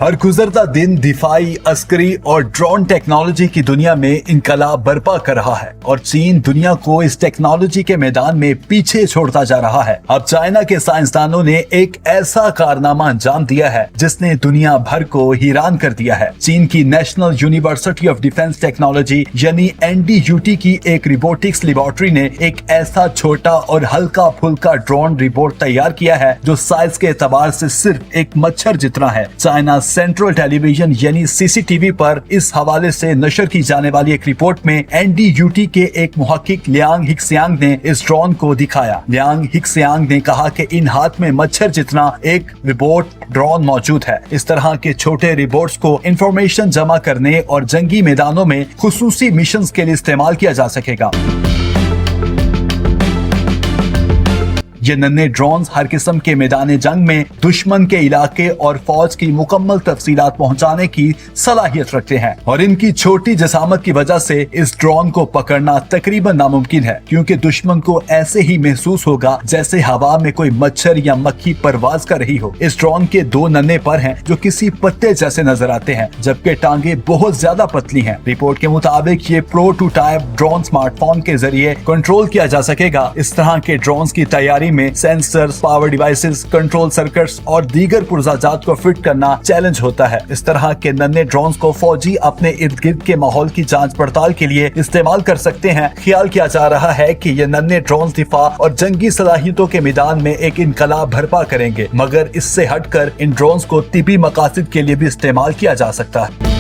हर गुजरता दिन दिफाई, अस्करी और ड्रोन टेक्नोलॉजी की दुनिया में इनकलाब बर्पा कर रहा है और चीन दुनिया को इस टेक्नोलॉजी के मैदान में पीछे छोड़ता जा रहा है। अब चाइना के साइंसदानों ने एक ऐसा कारनामा अंजाम दिया है जिसने दुनिया भर को हैरान कर दिया है। चीन की national university of defence technology यानी NDUT की एक रिबोटिक्स लेबोरेटरी ने एक ऐसा छोटा और हल्का फुल्का ड्रोन रिबोट तैयार किया है जो साइज के एतबार से सिर्फ एक मच्छर जितना है। चाइना सेंट्रल टेलीविजन यानी CCTV पर इस हवाले से नशर की जाने वाली एक रिपोर्ट में NDUT के एक मुहक्किक लियांग हिक्सियांग ने इस ड्रोन को दिखाया। लियांग हिक्सियांग ने कहा कि इन हाथ में मच्छर जितना एक रिबोट ड्रोन मौजूद है। इस तरह के छोटे रिबोट्स को इंफॉर्मेशन जमा करने और जंगी मैदानों में खुसूसी मिशंस के लिए इस्तेमाल किया जा सकेगा। ये नन्हे ड्रोन्स हर किस्म के मैदान जंग में दुश्मन के इलाके और फौज की मुकम्मल तफसीलात पहुंचाने की सलाहियत रखते हैं और इनकी छोटी जसामत की वजह से इस ड्रोन को पकड़ना तकरीबन नामुमकिन है, क्योंकि दुश्मन को ऐसे ही महसूस होगा जैसे हवा में कोई मच्छर या मक्खी परवाज कर रही हो। इस ड्रोन के दो नन्हे पर हैं जो किसी पत्ते जैसे नजर आते हैं, जबकि टांगे बहुत ज्यादा पतली हैं। रिपोर्ट के मुताबिक ये प्रोटोटाइप ड्रोन स्मार्टफोन के जरिए कंट्रोल किया जा सकेगा। इस तरह के ड्रोन की तैयारी में sensors, power devices, control circuits और दीगर पुर्जाजात को फिट करना चैलेंज होता है। इस तरह के नन्हे ड्रोन्स को फौजी अपने इर्द गिर्द के माहौल की जांच पड़ताल के लिए इस्तेमाल कर सकते हैं। ख्याल किया जा रहा है कि ये नन्हे ड्रोन्स दिफा और जंगी सलाहियतों के मैदान में एक इनकलाब बर्पा करेंगे, मगर इससे हटकर इन ड्रोन्स को तिबी मकासद के लिए भी इस्तेमाल किया जा सकता है।